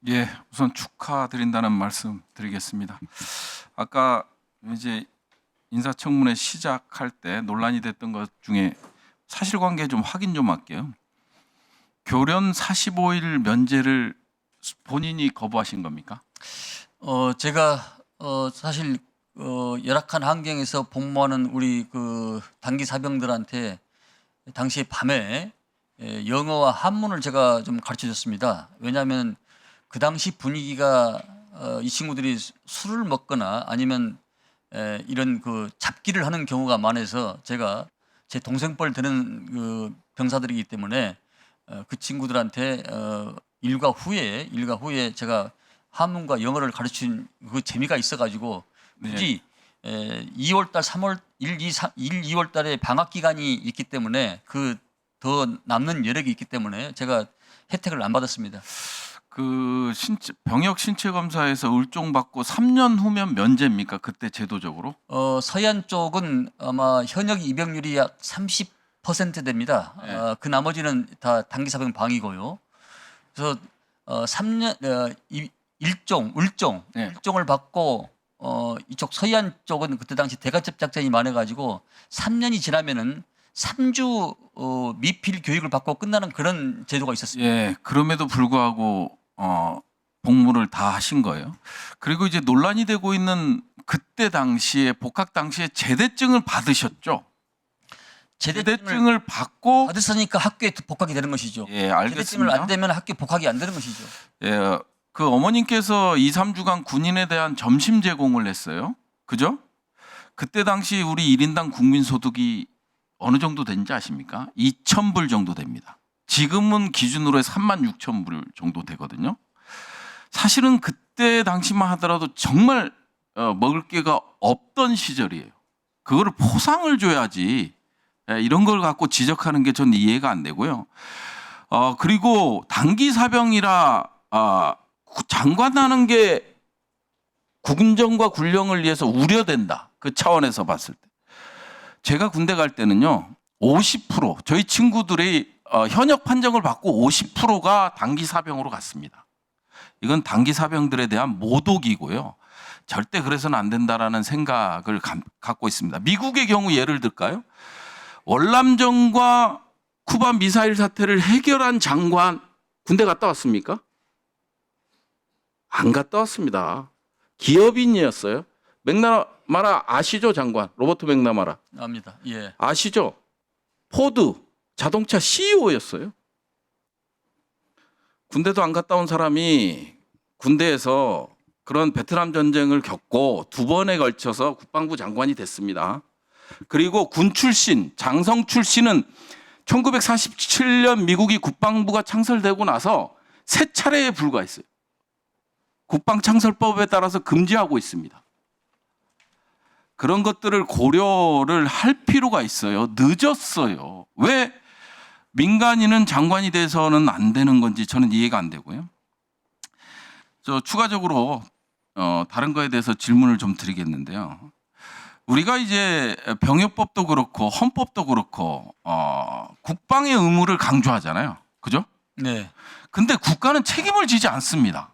예, 우선 축하드린다는 말씀 드리겠습니다. 아까 이제 인사청문회 시작할 때 논란이 됐던 것 중에 사실관계 좀 확인 좀 할게요. 교련 45일 면제를 본인이 거부하신 겁니까? 제가 사실 열악한 환경에서 복무하는 우리 그 단기 사병들한테 당시 밤에 영어와 한문을 제가 좀 가르쳐 줬습니다. 왜냐하면 그 당시 분위기가 이 친구들이 술을 먹거나 아니면 이런 그 잡기를 하는 경우가 많아서 제가 제 동생뻘 되는 그 병사들이기 때문에 그 친구들한테 일과 후에 제가 한문과 영어를 가르친 그 재미가 있어가지고 굳이 2월달, 3월 2월 달에 방학 기간이 있기 때문에 그 더 남는 여력이 있기 때문에 제가 혜택을 안 받았습니다. 그 병역 신체 검사에서 을종 받고 3년 후면 면제입니까? 그때 제도적으로? 서해안 쪽은 아마 현역 입영률이 약 30% 됩니다. 네. 그 나머지는 다 단기사병 방이고요. 그래서 3년 을종 네. 일종을 받고 이쪽 서해안 쪽은 그때 당시 대간첩 작전이 많아가지고 3년이 지나면은 3주 미필 교육을 받고 끝나는 그런 제도가 있었습니다. 예, 그럼에도 불구하고 복무를 다 하신 거예요. 그리고 이제 논란이 되고 있는 그때 당시에 복학 당시에 제대증을 받으셨죠? 제대증을 받고 받았으니까 학교에 복학이 되는 것이죠. 예, 제대증을 알겠습니다. 안 되면 학교 복학이 안 되는 것이죠. 예, 그 어머님께서 2, 3주간 군인에 대한 점심 제공을 했어요. 그죠? 그때 당시 우리 1인당 국민 소득이 어느 정도 되는지 아십니까? 2,000불 정도 됩니다. 지금은 기준으로 해서 36,000불 정도 되거든요. 사실은 그때 당시만 하더라도 정말 먹을 게가 없던 시절이에요. 그거를 포상을 줘야지 이런 걸 갖고 지적하는 게 저는 이해가 안 되고요. 그리고 단기 사병이라 장관하는 게 군정과 군령을 위해서 우려된다. 그 차원에서 봤을 때. 제가 군대 갈 때는요, 50% 저희 친구들이 현역 판정을 받고 50%가 단기 사병으로 갔습니다. 이건 단기 사병들에 대한 모독이고요. 절대 그래서는 안 된다라는 생각을 갖고 있습니다. 미국의 경우 예를 들까요? 월남전과 쿠바 미사일 사태를 해결한 장관 군대 갔다 왔습니까? 안 갔다 왔습니다. 기업인이었어요. 맥나마라 아시죠, 장관? 로버트 맥나마라. 압니다. 예. 아시죠? 포드 자동차 CEO였어요. 군대도 안 갔다 온 사람이 군대에서 그런 베트남 전쟁을 겪고 2번에 걸쳐서 국방부 장관이 됐습니다. 그리고 군 출신, 장성 출신은 1947년 미국이 국방부가 창설되고 나서 3차례에 불과했어요. 국방창설법에 따라서 금지하고 있습니다. 그런 것들을 고려를 할 필요가 있어요. 늦었어요. 왜 민간인은 장관이 돼서는 안 되는 건지 저는 이해가 안 되고요. 추가적으로 다른 거에 대해서 질문을 좀 드리겠는데요. 우리가 이제 병역법도 그렇고 헌법도 그렇고 국방의 의무를 강조하잖아요. 그죠? 네. 근데 국가는 책임을 지지 않습니다.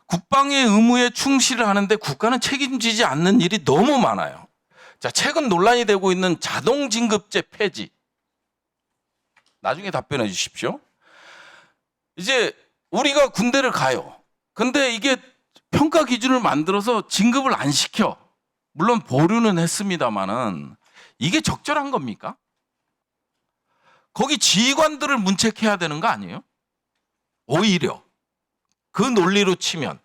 국방의 의무에 충실을 하는데 국가는 책임지지 않는 일이 너무 많아요. 자, 최근 논란이 되고 있는 자동진급제 폐지. 나중에 답변해 주십시오. 이제 우리가 군대를 가요. 근데 이게 평가 기준을 만들어서 진급을 안 시켜. 물론 보류는 했습니다만은 이게 적절한 겁니까? 거기 지휘관들을 문책해야 되는 거 아니에요? 오히려. 그 논리로 치면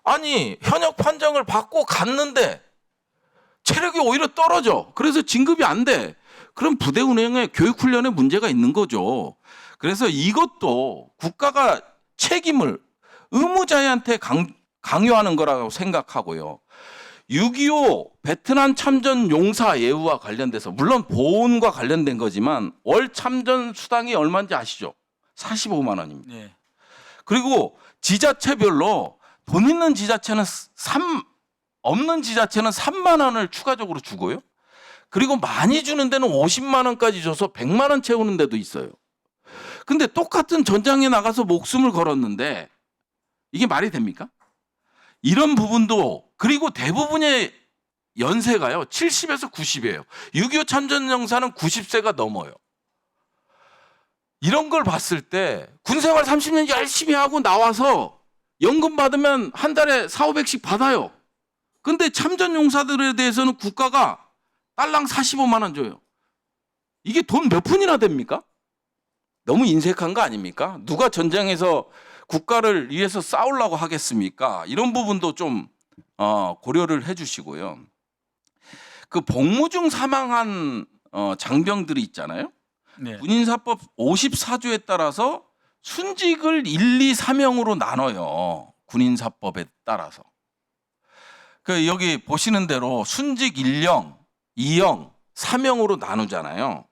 아니 현역 판정을 받고 갔는데 체력이 오히려 떨어져. 그래서 진급이 안 돼. 그럼 부대 운영에 교육 훈련에 문제가 있는 거죠. 그래서 이것도 국가가 책임을 의무자한테 강요하는 거라고 생각하고요. 6.25 베트남 참전 용사 예우와 관련돼서 물론 보훈과 관련된 거지만 월 참전 수당이 얼마인지 아시죠? 45만 원입니다. 네. 그리고 지자체별로 돈 있는 지자체는 없는 지자체는 3만 원을 추가적으로 주고요. 그리고 많이 주는 데는 50만 원까지 줘서 100만 원 채우는 데도 있어요. 근데 똑같은 전장에 나가서 목숨을 걸었는데 이게 말이 됩니까? 이런 부분도, 그리고 대부분의 연세가요 70에서 90이에요. 6.25 참전용사는 90세가 넘어요. 이런 걸 봤을 때 군생활 30년 열심히 하고 나와서 연금 받으면 한 달에 4,500씩 받아요. 근데 참전용사들에 대해서는 국가가 딸랑 45만 원 줘요. 이게 돈 몇 푼이나 됩니까? 너무 인색한 거 아닙니까? 누가 전쟁에서 국가를 위해서 싸우려고 하겠습니까? 이런 부분도 좀 고려를 해주시고요. 그 복무 중 사망한 장병들이 있잖아요. 네. 군인사법 54조에 따라서 순직을 1, 2, 3형으로 나눠요. 군인사법에 따라서. 그 여기 보시는 대로 순직 1형, 2형, 3형으로 나누잖아요.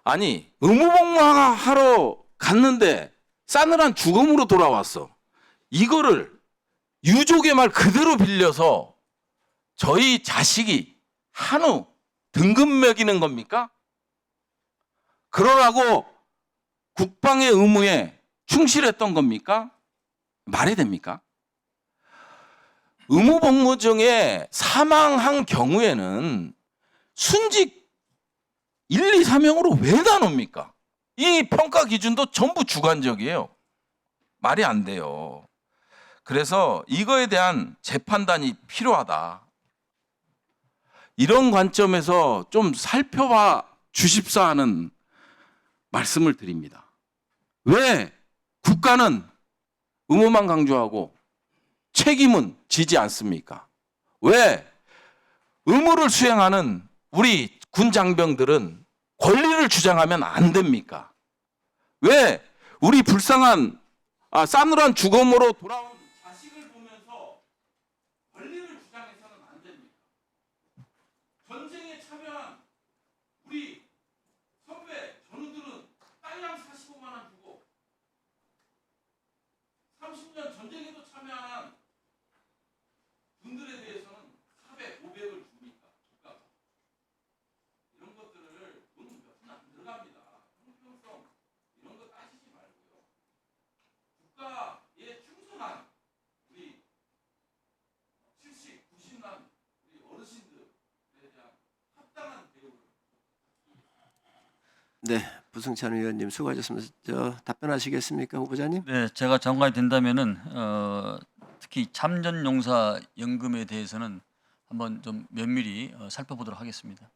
아니, 의무복무하러 갔는데 싸늘한 죽음으로 돌아왔어. 이거를 유족의 말 그대로 빌려서 저희 자식이 한우 등급 매기는 겁니까? 그러라고 국방의 의무에 충실했던 겁니까? 말이 됩니까? 의무복무 중에 사망한 경우에는 순직 1, 2, 3형으로 왜 나눕니까? 이 평가 기준도 전부 주관적이에요. 말이 안 돼요. 그래서 이거에 대한 재판단이 필요하다. 이런 관점에서 좀 살펴봐 주십사 하는 말씀을 드립니다. 왜 국가는 의무만 강조하고 책임은 지지 않습니까? 왜 의무를 수행하는 우리 군 장병들은 권리를 주장하면 안 됩니까? 왜 우리 불쌍한 싸늘한 죽음으로 돌아온 자식을 보면서 권리를 주장해서는 안 됩니까? 전쟁에 참여한 우리 선배 전우들은 딸랑 45만 원 주고 30년 전쟁에도 참여한 분들에 대해서는 400, 500을 줍니까? 국가가. 이런 것들을 돈 몇 푼 안 들어갑니다. 형평성 이런 거 따지지 말고요. 국가에 충성한 우리 70, 90난 우리 어르신들에 대한 합당한 대우를. 네, 부승찬 의원님 수고하셨습니다. 답변하시겠습니까, 후보자님? 네, 제가 장관이 된다면은 특히 참전용사 연금에 대해서는 한번 좀 면밀히 살펴보도록 하겠습니다.